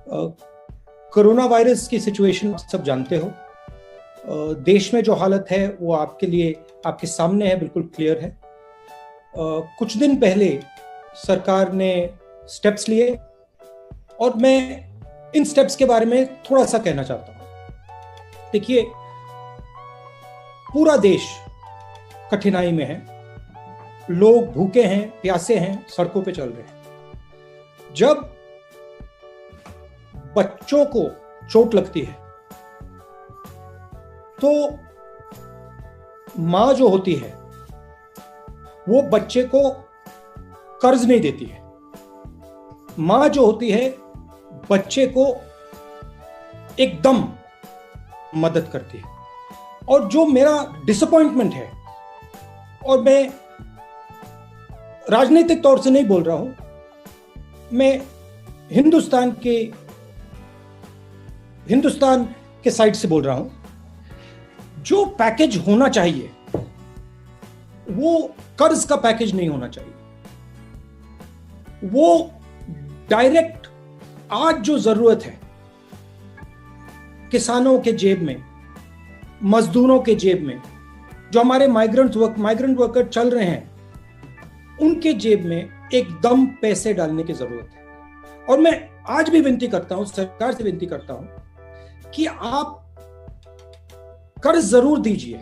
Corona virus की situation आप सब जानते हो। देश में जो हालत है वो आपके लिए आपके सामने है, बिल्कुल क्लियर है। कुछ दिन पहले सरकार ने स्टेप्स लिए और मैं इन स्टेप्स के बारे में थोड़ा सा कहना चाहता हूं। देखिए, पूरा देश कठिनाई में है, लोग भूखे हैं, प्यासे हैं, सड़कों पे चल रहे हैं। जब बच्चों को चोट लगती है तो मां जो होती है वो बच्चे को कर्ज नहीं देती है। मां जो होती है बच्चे को एकदम मदद करती है। और जो मेरा डिसअपॉइंटमेंट है, और मैं राजनीतिक तौर से नहीं बोल रहा हूं, मैं हिंदुस्तान के साइड से बोल रहा हूं, जो पैकेज होना चाहिए वो कर्ज का पैकेज नहीं होना चाहिए। वो डायरेक्ट आज जो जरूरत है किसानों के जेब में, मजदूरों के जेब में, जो हमारे माइग्रेंट वर्कर चल रहे हैं उनके जेब में एकदम पैसे डालने की जरूरत है। और मैं आज भी विनती करता हूं, सरकार से विनती करता हूं कि आप कर्ज जरूर दीजिए,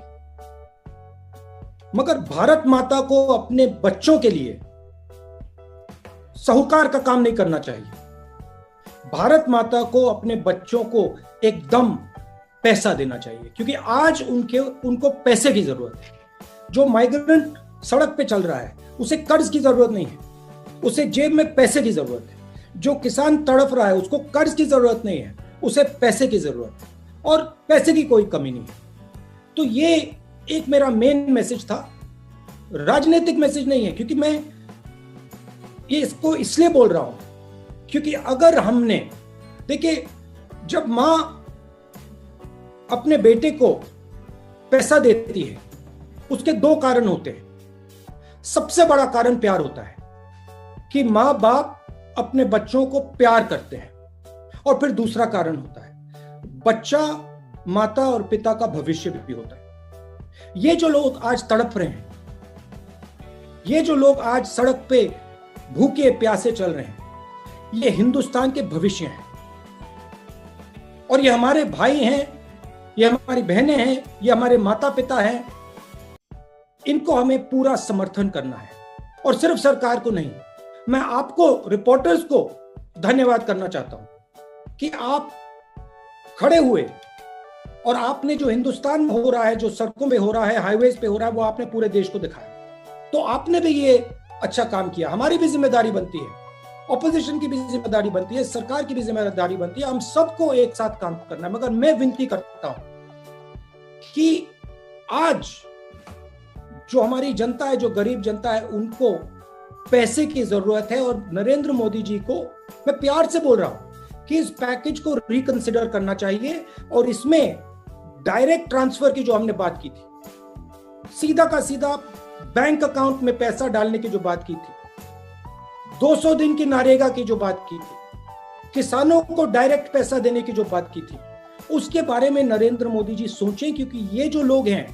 मगर भारत माता को अपने बच्चों के लिए साहूकार का काम नहीं करना चाहिए। भारत माता को अपने बच्चों को एकदम पैसा देना चाहिए, क्योंकि आज उनको पैसे की जरूरत है। जो माइग्रेंट सड़क पे चल रहा है उसे कर्ज की जरूरत नहीं है, उसे जेब में पैसे की जरूरत है। जो किसान तड़प रहा है उसको कर्ज की जरूरत नहीं है, उसे पैसे की जरूरत है, और पैसे की कोई कमी नहीं है। तो ये एक मेरा मेन मैसेज था, राजनीतिक मैसेज नहीं है। क्योंकि मैं ये इसको इसलिए बोल रहा हूं क्योंकि अगर हमने, देखिए, जब मां अपने बेटे को पैसा देती है उसके दो कारण होते हैं। सबसे बड़ा कारण प्यार होता है कि मां बाप अपने बच्चों को प्यार करते हैं, और फिर दूसरा कारण होता है बच्चा माता और पिता का भविष्य भी होता है। ये जो लोग आज तड़प रहे हैं, ये जो लोग आज सड़क पे भूखे प्यासे चल रहे हैं, ये हिंदुस्तान के भविष्य हैं। और ये हमारे भाई हैं, ये हमारी बहनें हैं, ये हमारे माता पिता हैं। इनको हमें पूरा समर्थन करना है, और सिर्फ सरकार को नहीं। मैं आपको, रिपोर्टर्स को धन्यवाद करना चाहता हूं कि आप खड़े हुए और आपने जो हिंदुस्तान में हो रहा है, जो सड़कों पे हो रहा है, हाईवेज पे हो रहा है, वो आपने पूरे देश को दिखाया। तो आपने भी ये अच्छा काम किया। हमारी भी जिम्मेदारी बनती है, ऑपोजिशन की भी जिम्मेदारी बनती है, सरकार की भी जिम्मेदारी बनती है। हम सबको एक साथ काम करना है। मगर मैं विनती करता हूं कि आज जो हमारी जनता है, जो गरीब जनता है, उनको पैसे की जरूरत है। और नरेंद्र मोदी जी को मैं प्यार से बोल रहा हूं कि इस पैकेज को रिकंसिडर करना चाहिए, और इसमें डायरेक्ट ट्रांसफर की जो हमने बात की थी, सीधा का सीधा बैंक अकाउंट में पैसा डालने की जो बात की थी, 200 दिन की नरेगा की जो बात की थी, किसानों को डायरेक्ट पैसा देने की जो बात की थी, उसके बारे में नरेंद्र मोदी जी सोचें। क्योंकि ये जो लोग हैं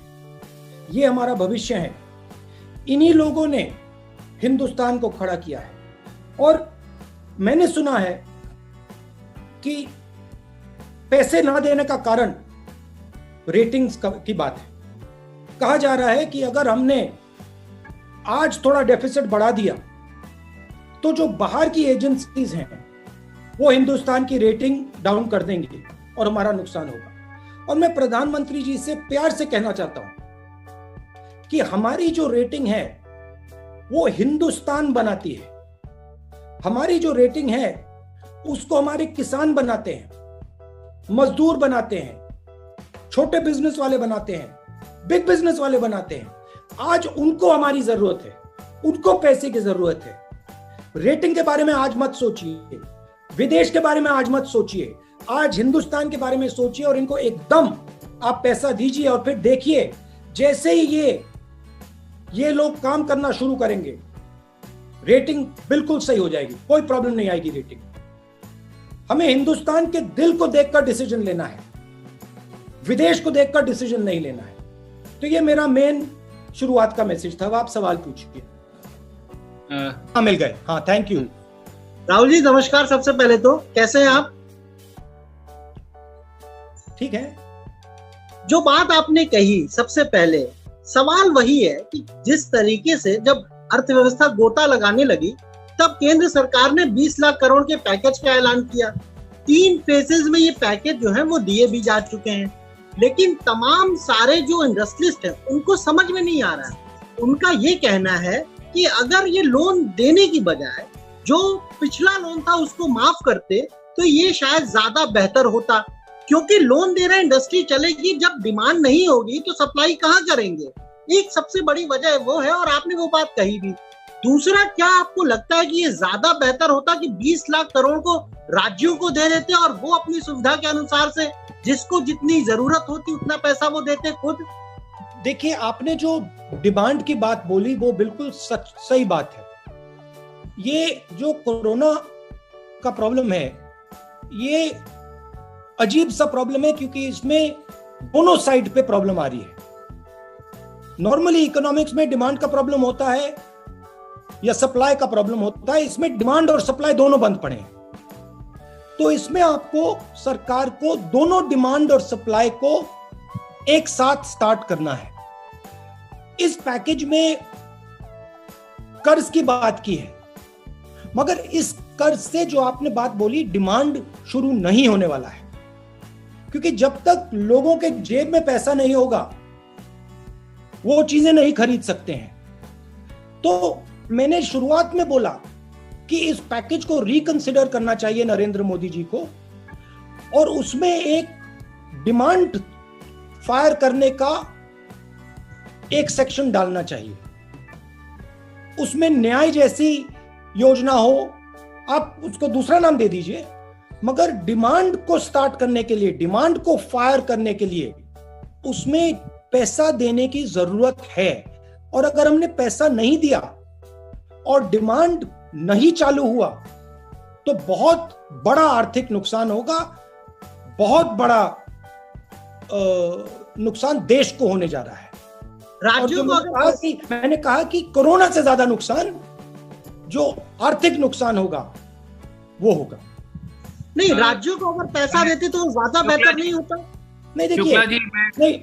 ये हमारा भविष्य है। इन्हीं लोगों ने हिंदुस्तान को खड़ा किया है। और मैंने सुना है कि पैसे ना देने का कारण रेटिंग्स की बात है। कहा जा रहा है कि अगर हमने आज थोड़ा डेफिसिट बढ़ा दिया तो जो बाहर की एजेंसीज हैं वो हिंदुस्तान की रेटिंग डाउन कर देंगे और हमारा नुकसान होगा। और मैं प्रधानमंत्री जी से प्यार से कहना चाहता हूं कि हमारी जो रेटिंग है वो हिंदुस्तान बनाती है। हमारी जो रेटिंग है उसको हमारे किसान बनाते हैं, मजदूर बनाते हैं, छोटे बिजनेस वाले बनाते हैं, बिग बिजनेस वाले बनाते हैं। आज उनको हमारी जरूरत है, उनको पैसे की जरूरत है। रेटिंग के बारे में आज मत सोचिए, विदेश के बारे में आज मत सोचिए, आज हिंदुस्तान के बारे में सोचिए। और इनको एकदम आप पैसा दीजिए, और फिर देखिए जैसे ही ये लोग काम करना शुरू करेंगे, रेटिंग बिल्कुल सही हो जाएगी, कोई प्रॉब्लम नहीं आएगी रेटिंग। हमें हिंदुस्तान के दिल को देखकर डिसीजन लेना है, विदेश को देखकर डिसीजन नहीं लेना है। तो ये मेरा मेन शुरुआत का मैसेज था। अब आप सवाल पूछिए। हाँ, मिल गए। हाँ, थैंक यू। राहुल जी नमस्कार। सबसे पहले तो कैसे हैं आप? ठीक है। जो बात आपने कही, सबसे पहले सवाल वही है कि जिस तरीके से जब अर्थव्यवस्था गोता लगाने लगी तब केंद्र सरकार ने 20 लाख करोड़ के पैकेज का ऐलान किया। 3 फेजेस में ये पैकेज जो है वो दिए भी जा चुके हैं, लेकिन तमाम सारे जो इंडस्ट्रियलिस्ट हैं उनको समझ में नहीं आ रहा है। उनका ये कहना है कि अगर ये लोन देने की बजाय जो पिछला लोन था उसको माफ करते तो ये शायद ज्यादा बेहतर होता, क्योंकि लोन दे रहे इंडस्ट्री चलेगी, जब डिमांड नहीं होगी तो सप्लाई कहाँ करेंगे। एक सबसे बड़ी वजह वो है, और आपने वो बात कही भी। दूसरा, क्या आपको लगता है कि ये ज्यादा बेहतर होता कि 20 लाख करोड़ को राज्यों को दे देते और वो अपनी सुविधा के अनुसार से जिसको जितनी जरूरत होती उतना पैसा वो देते खुद? देखिए, आपने जो डिमांड की बात बोली वो बिल्कुल सही बात है। ये जो कोरोना का प्रॉब्लम है ये अजीब सा प्रॉब्लम है, क्योंकि इसमें दोनों साइड पे प्रॉब्लम आ रही है। नॉर्मली इकोनॉमिक्स में डिमांड का प्रॉब्लम होता है या सप्लाई का प्रॉब्लम होता है, इसमें डिमांड और सप्लाई दोनों बंद पड़े हैं। तो इसमें आपको सरकार को दोनों डिमांड और सप्लाई को एक साथ स्टार्ट करना है। इस पैकेज में कर्ज की बात की है, मगर इस कर्ज से जो आपने बात बोली, डिमांड शुरू नहीं होने वाला है, क्योंकि जब तक लोगों के जेब में पैसा नहीं होगा वो चीजें नहीं खरीद सकते हैं। तो मैंने शुरुआत में बोला कि इस पैकेज को रिकंसिडर करना चाहिए नरेंद्र मोदी जी को, और उसमें एक डिमांड फायर करने का एक सेक्शन डालना चाहिए। उसमें न्याय जैसी योजना हो, आप उसको दूसरा नाम दे दीजिए, मगर डिमांड को स्टार्ट करने के लिए, डिमांड को फायर करने के लिए उसमें पैसा देने की जरूरत है। और अगर हमने पैसा नहीं दिया और डिमांड नहीं चालू हुआ तो बहुत बड़ा आर्थिक नुकसान होगा, बहुत बड़ा नुकसान देश को होने जा रहा है। राज्यों को मैंने कहा कि कोरोना से ज्यादा नुकसान जो आर्थिक नुकसान होगा वो होगा। नहीं, राज्यों को अगर पैसा देते तो ज्यादा बेहतर नहीं होता? नहीं, देखिए, नहीं,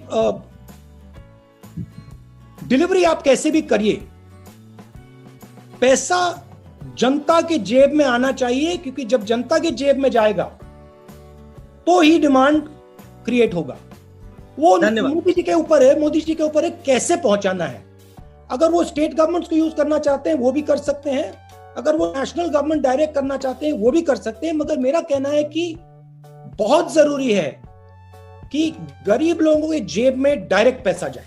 डिलीवरी आप कैसे भी करिए, पैसा जनता के जेब में आना चाहिए, क्योंकि जब जनता के जेब में जाएगा तो ही डिमांड क्रिएट होगा। वो मोदी जी के ऊपर है, मोदी जी के ऊपर है कैसे पहुंचाना है। अगर वो स्टेट गवर्नमेंट्स को यूज करना चाहते हैं वो भी कर सकते हैं, अगर वो नेशनल गवर्नमेंट डायरेक्ट करना चाहते हैं वो भी कर सकते हैं, मगर मेरा कहना है कि बहुत जरूरी है कि गरीब लोगों के जेब में डायरेक्ट पैसा जाए।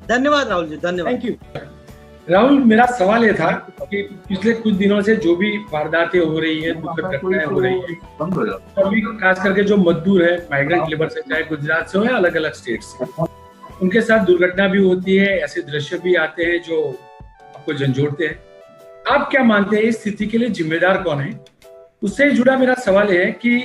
धन्यवाद राहुल जी, धन्यवाद। Thank you. राहुल, मेरा सवाल ये था कि पिछले कुछ दिनों से जो भी वारदातें हो रही है, दुखद घटनाएं हो रही है, अभी खास करके जो मजदूर है, माइग्रेंट लेबर से, चाहे गुजरात से हो या अलग अलग स्टेट से, उनके साथ दुर्घटना भी होती है, ऐसे दृश्य भी आते हैं जो आपको झंझोड़ते हैं। आप क्या मानते हैं इस स्थिति के लिए जिम्मेदार कौन है? उससे जुड़ा मेरा सवाल है कि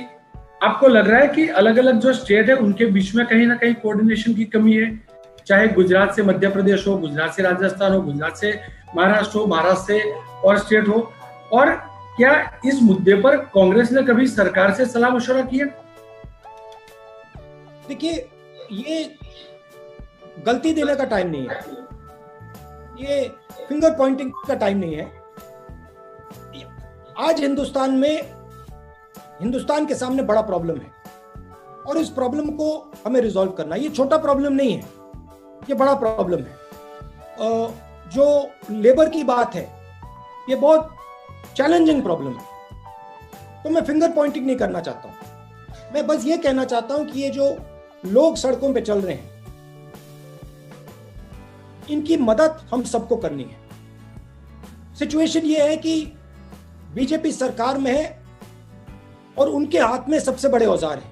आपको लग रहा है कि अलग अलग जो स्टेट है उनके बीच में कहीं ना कहीं कोऑर्डिनेशन की कमी है, चाहे गुजरात से मध्य प्रदेश हो, गुजरात से राजस्थान हो, गुजरात से महाराष्ट्र हो, महाराष्ट्र से और स्टेट हो, और क्या इस मुद्दे पर कांग्रेस ने कभी सरकार से सलाह मशवरा किया? देखिए, ये गलती देने का टाइम नहीं है, ये फिंगर पॉइंटिंग का टाइम नहीं है। आज हिंदुस्तान के सामने बड़ा प्रॉब्लम है और इस प्रॉब्लम को हमें रिजॉल्व करना है। ये छोटा प्रॉब्लम नहीं है, ये बड़ा प्रॉब्लम है। जो लेबर की बात है ये बहुत चैलेंजिंग प्रॉब्लम है, तो मैं फिंगर पॉइंटिंग नहीं करना चाहता हूं। मैं बस ये कहना चाहता हूं कि ये जो लोग सड़कों पे चल रहे हैं इनकी मदद हम सबको करनी है। सिचुएशन ये है कि बीजेपी सरकार में है और उनके हाथ में सबसे बड़े औजार हैं,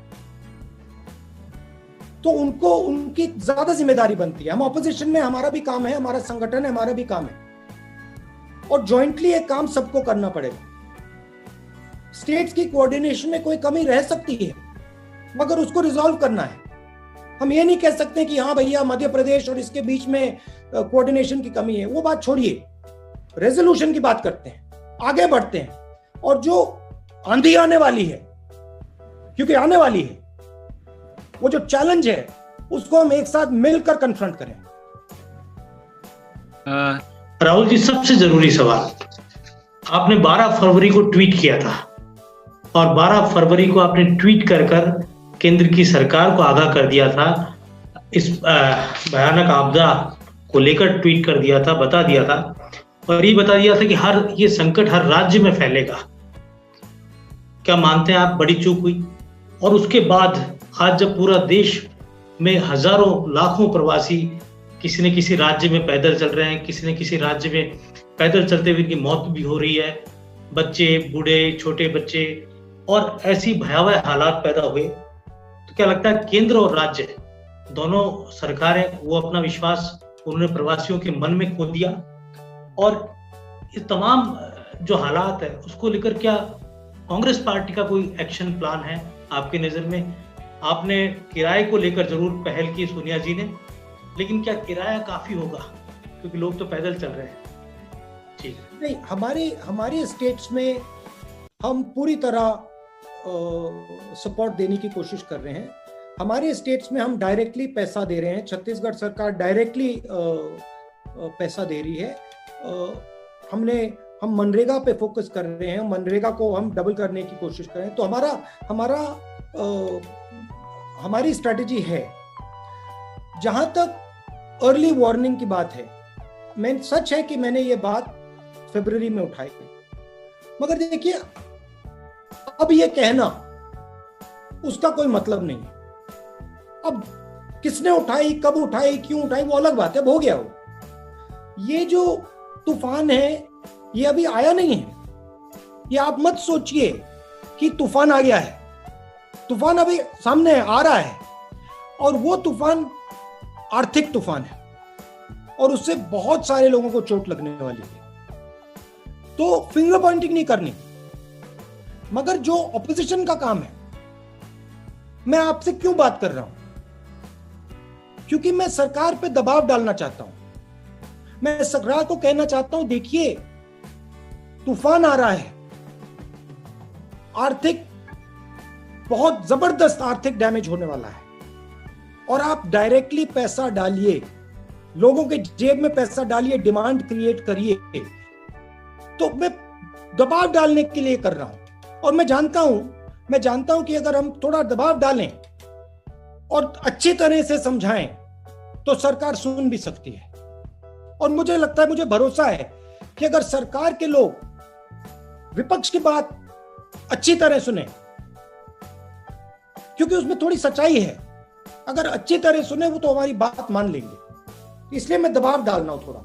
तो उनको उनकी ज्यादा जिम्मेदारी बनती है। हम ऑपोजिशन में, हमारा भी काम है, हमारा संगठन है, हमारा भी काम है, और जॉइंटली एक काम सबको करना पड़ेगा। स्टेट्स की कोऑर्डिनेशन में कोई कमी रह सकती है, मगर उसको रिजॉल्व करना है। हम ये नहीं कह सकते कि हाँ भैया मध्य प्रदेश और इसके बीच में कोऑर्डिनेशन की कमी है। वो बात छोड़िए, रेजोल्यूशन की बात करते हैं, आगे बढ़ते हैं। और जो आंधी आने वाली है, क्योंकि आने वाली है, वो जो चैलेंज है उसको हम एक साथ मिलकर कन्फ्रंट करें। राहुल जी, सबसे जरूरी सवाल, आपने 12 फरवरी को ट्वीट किया था और 12 फरवरी को आपने ट्वीट कर केंद्र की सरकार को आगाह कर दिया था, इस भयानक आपदा को लेकर ट्वीट कर दिया था, बता दिया था और ये बता दिया था कि ये संकट हर राज्य में फैलेगा। क्या मानते हैं आप बड़ी चूक हुई? और उसके बाद आज जब पूरा देश में हजारों लाखों प्रवासी किसी न किसी राज्य में पैदल चल रहे हैं, किसी न किसी राज्य में पैदल चलते हुए इनकी मौत भी हो रही है, बच्चे, बूढ़े, छोटे बच्चे, और ऐसी भयावह हालात पैदा हुए, तो क्या लगता है केंद्र और राज्य दोनों सरकारें वो अपना विश्वास उन्होंने प्रवासियों के मन में खो दिया? और ये तमाम जो हालात है उसको लेकर क्या कांग्रेस पार्टी का कोई एक्शन प्लान है आपकी नजर में? आपने किराए को लेकर जरूर पहल की सोनिया जी ने, लेकिन क्या किराया काफी होगा, क्योंकि लोग तो पैदल चल रहे हैं? ठीक नहीं, हमारे स्टेट्स में हम पूरी तरह सपोर्ट देने की कोशिश कर रहे हैं। हमारे स्टेट्स में हम डायरेक्टली पैसा दे रहे हैं, छत्तीसगढ़ सरकार डायरेक्टली पैसा दे रही है। हम मनरेगा पे फोकस कर रहे हैं, मनरेगा को हम डबल करने की कोशिश कर रहे हैं। तो हमारी स्ट्रेटेजी है। जहां तक अर्ली वार्निंग की बात है, सच है कि मैंने ये बात फरवरी में उठाई, मगर देखिए अब ये कहना उसका कोई मतलब नहीं है। अब किसने उठाई, कब उठाई, क्यों उठाई, वो अलग बात है, हो गया वो। ये जो तूफान है ये अभी आया नहीं है। ये आप मत सोचिए कि तूफान आ गया है, तूफान अभी सामने आ रहा है, और वो तूफान आर्थिक तूफान है और उससे बहुत सारे लोगों को चोट लगने वाली है। तो फिंगर पॉइंटिंग नहीं करनी, मगर जो ऑपोजिशन का काम है, मैं आपसे क्यों बात कर रहा हूं? क्योंकि मैं सरकार पे दबाव डालना चाहता हूं। मैं सरकार को कहना चाहता हूं, देखिए तूफान आ रहा है, आर्थिक बहुत जबरदस्त आर्थिक डैमेज होने वाला है, और आप डायरेक्टली पैसा डालिए, लोगों के जेब में पैसा डालिए, डिमांड क्रिएट करिए। तो मैं दबाव डालने के लिए कर रहा हूं, और मैं जानता हूं कि अगर हम थोड़ा दबाव डालें और अच्छी तरह से समझाएं तो सरकार सुन भी सकती है। और मुझे लगता है, मुझे भरोसा है कि अगर सरकार के लोग विपक्ष की बात अच्छी तरह सुने, क्योंकि उसमें थोड़ी सच्चाई है, अगर अच्छी तरह सुने वो तो हमारी बात मान लेंगे। इसलिए मैं दबाव डाल रहा हूं थोड़ा।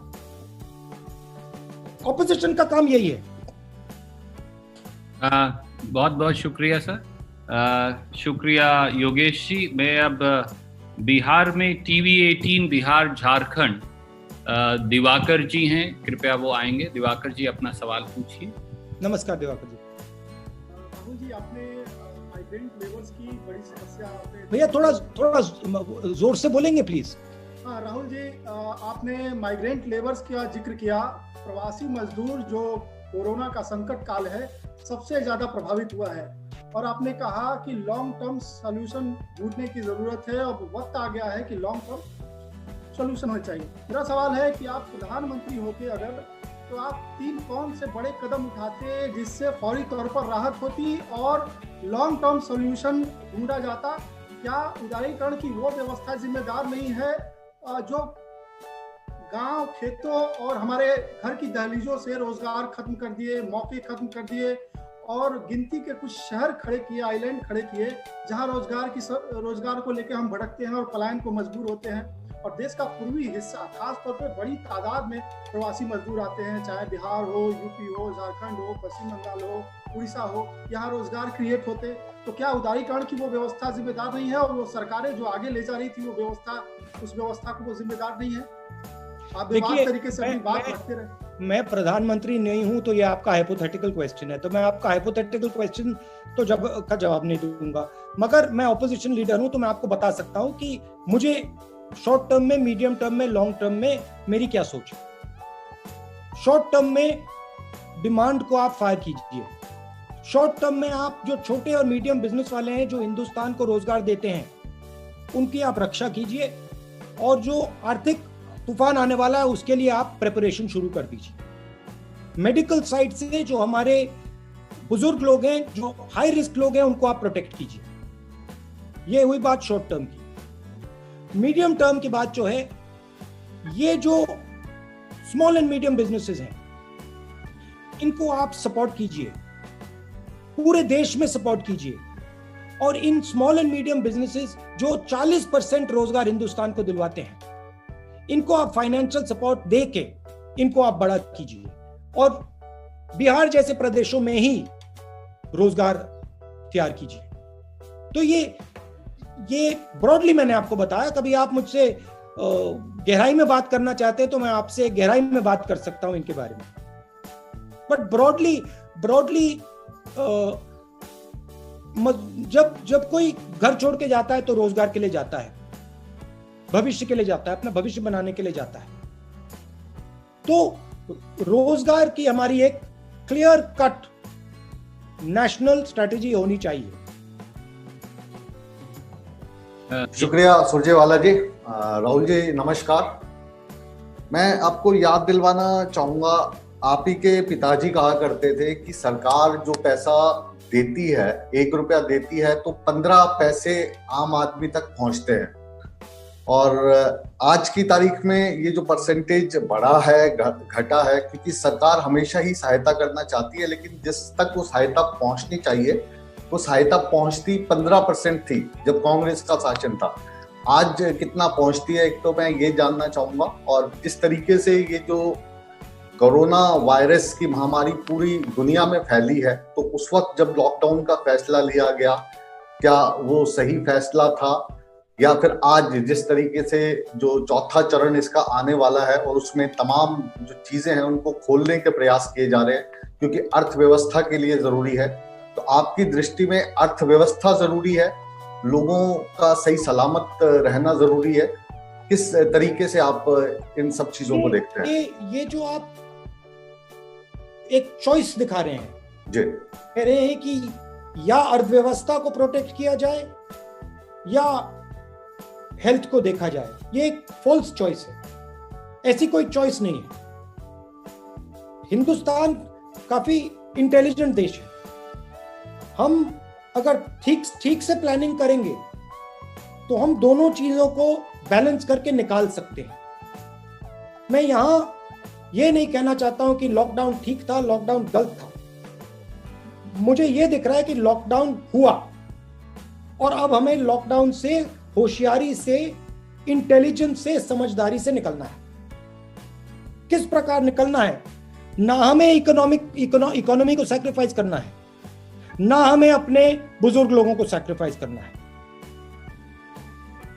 ऑपोजिशन का काम यही है। बहुत बहुत शुक्रिया सर, शुक्रिया योगेश जी। मैं अब बिहार में टीवी 18 बिहार झारखंड दिवाकर जी हैं, कृपया वो आएंगे। दिवाकर जी अपना सवाल पूछिए। नमस्कार दिवाकर जी। राहुल जी, आपने माइग्रेंट लेबर्स की बड़ी समस्या, भैया थोड़ा जोर से बोलेंगे प्लीज। हाँ राहुल जी, आपने माइग्रेंट लेबर्स का जिक्र किया। प्रवासी मजदूर जो कोरोना का संकट काल है सबसे ज्यादा प्रभावित हुआ है, और आपने कहा कि लॉन्ग टर्म सॉल्यूशन ढूंढने की जरूरत है, और वक्त आ गया है कि लॉन्ग टर्म सॉल्यूशन होना चाहिए। मेरा सवाल है कि आप प्रधानमंत्री होते अगर, तो आप 3 कौन से बड़े कदम उठाते जिससे फौरी तौर पर राहत होती और लॉन्ग टर्म सॉल्यूशन ढूंढा जाता? क्या उदारीकरण की वो व्यवस्था जिम्मेदार नहीं है जो गांव, खेतों और हमारे घर की दहलीजों से रोजगार खत्म कर दिए, मौके खत्म कर दिए, और गिनती के कुछ शहर खड़े किए, आइलैंड खड़े किए, जहां रोजगार को लेकर हम भटकते हैं और पलायन को मजबूर होते हैं। और देश का पूर्वी हिस्सा खासतौर पर बड़ी तादाद में प्रवासी मजदूर आते हैं, चाहे बिहार हो, यूपी हो, झारखंड हो, पश्चिम बंगाल हो, उड़ीसा हो, यहाँ रोजगार क्रिएट होते। तो क्या उदारीकरण की वो व्यवस्था जिम्मेदार नहीं है, और वो सरकारें जो आगे ले जा रही थी वो व्यवस्था, उस व्यवस्था को वो जिम्मेदार नहीं है? आप विवाद तरीके से अपनी बात रखते रहे। मैं प्रधानमंत्री नहीं हूं तो ये आपका हाइपोथेटिकल क्वेश्चन है, तो मैं आपका हाइपोथेटिकल क्वेश्चन तो जवाब नहीं दूंगा। मगर मैं ऑपोजिशन लीडर हूं तो मैं आपको बता सकता हूं कि मुझे शॉर्ट टर्म में, मीडियम टर्म में, लॉन्ग टर्म में मेरी क्या सोच है। शॉर्ट टर्म में डिमांड को आप फायर कीजिए। शॉर्ट टर्म में आप जो छोटे और मीडियम बिजनेस वाले हैं जो हिंदुस्तान को रोजगार देते हैं उनकी आप रक्षा कीजिए, और जो आर्थिक तूफान आने वाला है उसके लिए आप प्रिपरेशन शुरू कर दीजिए। मेडिकल साइड से जो हमारे बुजुर्ग लोग हैं, जो हाई रिस्क लोग हैं, उनको आप प्रोटेक्ट कीजिए। ये हुई बात शॉर्ट टर्म की। मीडियम टर्म की बात जो है, ये जो स्मॉल एंड मीडियम बिजनेसेस हैं इनको आप सपोर्ट कीजिए, पूरे देश में सपोर्ट कीजिए। और in small and medium businesses जो 40% रोजगार हिंदुस्तान को दिलवाते हैं, इनको आप फाइनेंशियल सपोर्ट दे के इनको आप बड़ा कीजिए, और बिहार जैसे प्रदेशों में ही रोजगार तैयार कीजिए। तो ये ब्रॉडली मैंने आपको बताया। कभी आप मुझसे गहराई में बात करना चाहते हैं तो मैं आपसे गहराई में बात कर सकता हूं इनके बारे में, बट ब्रॉडली जब कोई घर छोड़ के जाता है तो रोजगार के लिए जाता है, भविष्य के लिए जाता है, अपना भविष्य बनाने के लिए जाता है। तो रोजगार की हमारी एक क्लियर कट नेशनल स्ट्रेटेजी होनी चाहिए। शुक्रिया सुरजेवाला जी। राहुल जी नमस्कार। मैं आपको याद दिलवाना चाहूंगा, आप ही के पिताजी कहा करते थे कि सरकार जो पैसा देती है, 1 रुपया देती है तो 15 पैसे आम आदमी तक पहुंचते हैं। और आज की तारीख में ये जो परसेंटेज बढ़ा है, घटा है, क्योंकि सरकार हमेशा ही सहायता करना चाहती है, लेकिन जिस तक वो सहायता पहुंचनी चाहिए वो सहायता पहुंचती 15% थी जब कांग्रेस का शासन था। आज कितना पहुंचती है, एक तो मैं ये जानना चाहूंगा। और जिस तरीके से ये जो कोरोना वायरस की महामारी पूरी दुनिया में फैली है, तो उस वक्त जब लॉकडाउन का फैसला लिया गया, क्या वो सही फैसला था, या फिर आज जिस तरीके से जो चौथा चरण इसका आने वाला है और उसमें तमाम जो चीजें हैं उनको खोलने के प्रयास किए जा रहे हैं क्योंकि अर्थव्यवस्था के लिए जरूरी है। तो आपकी दृष्टि में अर्थव्यवस्था जरूरी है, लोगों का सही सलामत रहना जरूरी है, किस तरीके से आप इन सब चीजों को देखते हैं? ये जो आप एक चॉइस दिखा रहे हैं जी, कह रहे हैं कि या अर्थव्यवस्था को प्रोटेक्ट किया जाए या हेल्थ को देखा जाए, ये एक फॉल्स चॉइस है। ऐसी कोई चॉइस नहीं है। हिंदुस्तान काफी इंटेलिजेंट देश है। हम अगर ठीक से प्लानिंग करेंगे तो हम दोनों चीजों को बैलेंस करके निकाल सकते हैं। मैं यहां ये नहीं कहना चाहता हूं कि लॉकडाउन ठीक था, लॉकडाउन गलत था। मुझे ये दिख रहा है कि लॉकडाउन हुआ और अब हमें लॉकडाउन से होशियारी से, इंटेलिजेंस से, समझदारी से निकलना है। किस प्रकार निकलना है? ना हमें इकोनॉमी को सैक्रिफाइस करना है, ना हमें अपने बुजुर्ग लोगों को सैक्रिफाइस करना है।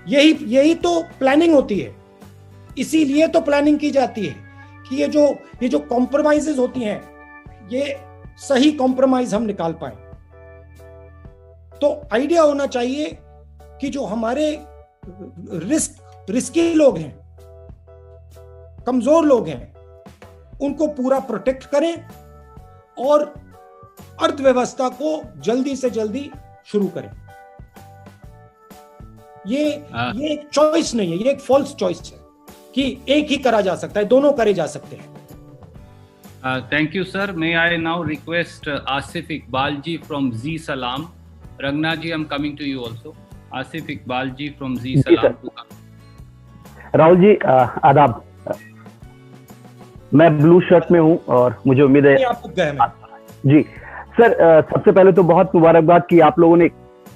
यही तो प्लानिंग होती है। इसीलिए तो प्लानिंग की जाती है कि ये जो कॉम्प्रोमाइजेस होती हैं, ये सही कॉम्प्रोमाइज हम निकाल पाए। तो आइडिया होना चाहिए कि जो हमारे रिस्की लोग हैं, कमजोर लोग हैं, उनको पूरा प्रोटेक्ट करें और अर्थव्यवस्था को जल्दी से जल्दी शुरू करें। ये एक चॉइस नहीं है, ये एक फॉल्स चॉइस है कि एक ही करा जा सकता है, दोनों करे जा सकते हैं। Thank you sir. May I now request Asif Iqbal ji from जी सलाम। Rangana ji, I am coming to you also. Asif Iqbal ji from जी सलाम। राहुल जी आदाब। मैं ब्लू शर्ट में हूं और मुझे उम्मीद है जी सर, सबसे पहले तो बहुत मुबारकबाद कि आप लोगों ने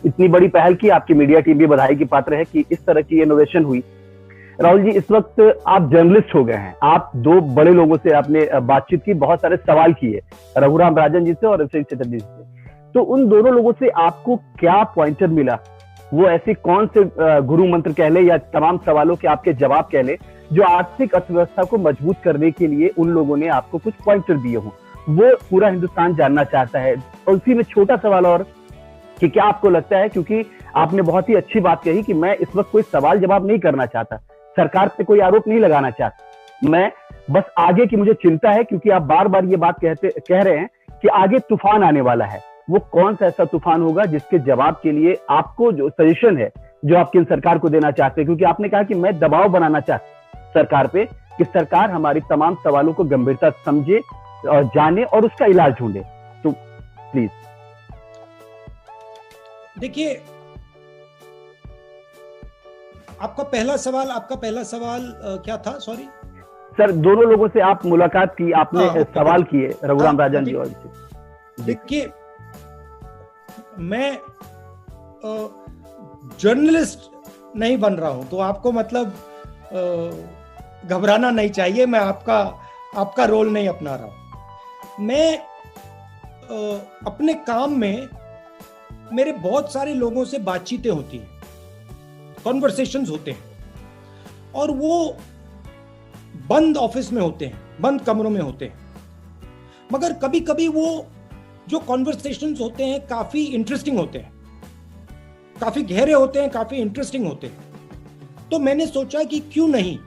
इतनी बड़ी पहल की। आपकी मीडिया टीम भी बधाई की पात्र है कि इस तरह की इनोवेशन हुई। राहुल जी, इस वक्त आप जर्नलिस्ट हो गए हैं, आप 2 बड़े लोगों से आपने बातचीत की, बहुत सारे सवाल किए, रघुराम राजन जी से और अभिषेक चतुर्वेदी से। तो उन दोनों लोगों से आपको क्या पॉइंटर मिला? वो ऐसे कौन से गुरु मंत्र कह ले या तमाम सवालों के आपके जवाब कह ले जो आर्थिक अर्थव्यवस्था को मजबूत करने के लिए उन लोगों ने आपको कुछ पॉइंटर दिए हों, वो पूरा हिंदुस्तान जानना चाहता है। और उसी में छोटा सवाल और कि क्या आपको लगता है, क्योंकि आपने बहुत ही अच्छी बात कही कि मैं इस वक्त कोई सवाल जवाब नहीं करना चाहता, सरकार पे कोई आरोप नहीं लगाना चाहता, मैं बस आगे की मुझे चिंता है, क्योंकि आप बार बार ये बात कह रहे हैं कि आगे तूफान आने वाला है। वो कौन सा ऐसा तूफान होगा जिसके जवाब के लिए आपको जो सजेशन है जो आप केंद्र सरकार को देना चाहते हैं? क्योंकि आपने कहा कि मैं दबाव बनाना चाहता सरकार पे कि सरकार हमारी तमाम सवालों को गंभीरता समझे और जाने और उसका इलाज ढूंढे। तो प्लीज। देखिए, आपका पहला सवाल क्या था? सॉरी सर, दोनों लोगों से आप मुलाकात की, आपने सवाल किए, रघुराम राजन जी और देखिए, मैं जर्नलिस्ट नहीं बन रहा हूं, तो आपको मतलब घबराना नहीं चाहिए। मैं आपका रोल नहीं अपना रहा हूं। मैं अपने काम में मेरे बहुत सारे लोगों से बातचीतें होती हैं, कॉन्वर्सेशंस होते हैं, और वो बंद ऑफिस में होते हैं, बंद कमरों में होते हैं। मगर कभी कभी वो जो कॉन्वर्सेशंस होते हैं काफी इंटरेस्टिंग होते हैं, काफी गहरे होते हैं, काफी इंटरेस्टिंग होते हैं। तो मैंने सोचा कि क्यों नहीं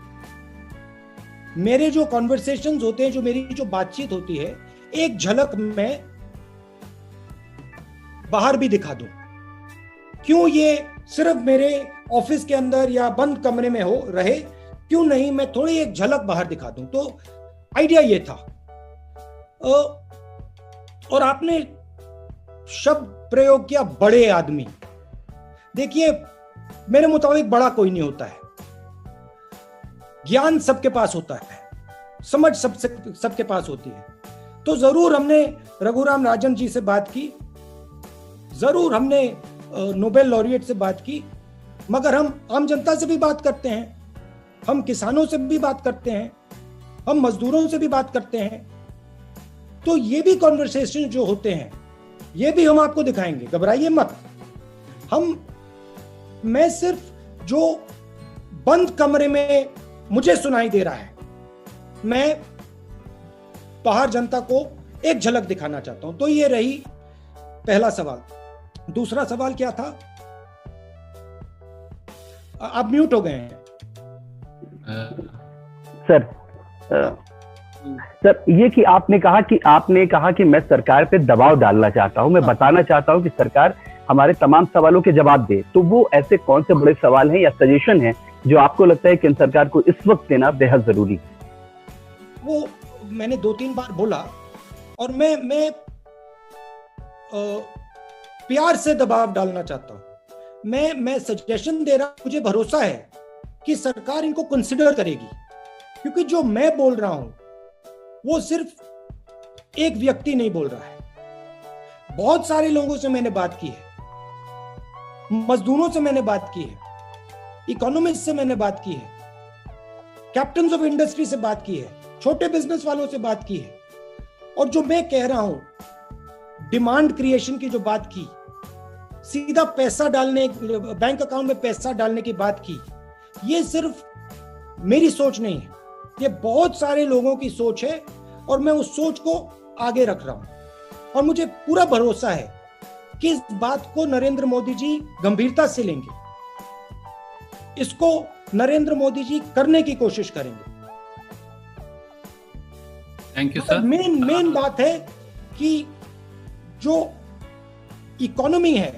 मेरे जो कॉन्वर्सेशंस होते हैं, जो मेरी जो बातचीत होती है, एक झलक मैं बाहर भी दिखा दूं। क्यों ये सिर्फ मेरे ऑफिस के अंदर या बंद कमरे में रहे, क्यों नहीं मैं थोड़ी एक झलक बाहर दिखा दूं। तो आइडिया ये था। और आपने शब्द प्रयोग किया बड़े आदमी। देखिए, मेरे मुताबिक बड़ा कोई नहीं होता है। ज्ञान सबके पास होता है, समझ सबके पास होती है। तो जरूर हमने रघुराम राजन जी से बात की, जरूर हमने नोबेल लॉरिएट से बात की, मगर हम आम जनता से भी बात करते हैं, हम किसानों से भी बात करते हैं, हम मजदूरों से भी बात करते हैं। तो ये भी कॉन्वर्सेशन जो होते हैं, ये भी हम आपको दिखाएंगे, घबराइए मत। मैं सिर्फ जो बंद कमरे में मुझे सुनाई दे रहा है, मैं बाहर जनता को एक झलक दिखाना चाहता हूं। तो ये रही पहला सवाल। दूसरा सवाल क्या था? आप म्यूट हो गए हैं सर। ये कि आपने कहा कि मैं सरकार पे दबाव डालना चाहता हूं, मैं बताना चाहता हूं कि सरकार हमारे तमाम सवालों के जवाब दे। तो वो ऐसे कौन से बड़े सवाल हैं या सजेशन हैं जो आपको लगता है केंद्र सरकार को इस वक्त देना बेहद जरूरी है? वो मैंने 2-3 बार बोला, और मैं प्यार से दबाव डालना चाहता हूं। मैं सजेशन दे रहा हूं, मुझे भरोसा है कि सरकार इनको कंसिडर करेगी, क्योंकि जो मैं बोल रहा हूं वो सिर्फ एक व्यक्ति नहीं बोल रहा है। बहुत सारे लोगों से मैंने बात की है, मजदूरों से मैंने बात की है, इकोनॉमिस्ट से मैंने बात की है, कैप्टन्स ऑफ इंडस्ट्री से बात की है, छोटे बिजनेस वालों से बात की है। और जो मैं कह रहा हूं, डिमांड क्रिएशन की जो बात की, सीधा पैसा डालने, बैंक अकाउंट में पैसा डालने की बात की, ये सिर्फ मेरी सोच नहीं है, ये बहुत सारे लोगों की सोच है, और मैं उस सोच को आगे रख रहा हूं। और मुझे पूरा भरोसा है कि इस बात को नरेंद्र मोदी जी गंभीरता से लेंगे, इसको नरेंद्र मोदी जी करने की कोशिश करेंगे। Thank you sir. मेन बात है कि जो इकोनॉमी है,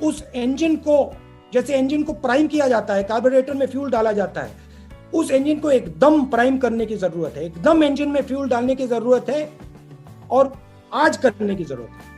उस इंजन को, जैसे इंजन को प्राइम किया जाता है, कार्बोरेटर में फ्यूल डाला जाता है, उस इंजन को एकदम प्राइम करने की जरूरत है, एकदम इंजन में फ्यूल डालने की जरूरत है, और आज करने की जरूरत है।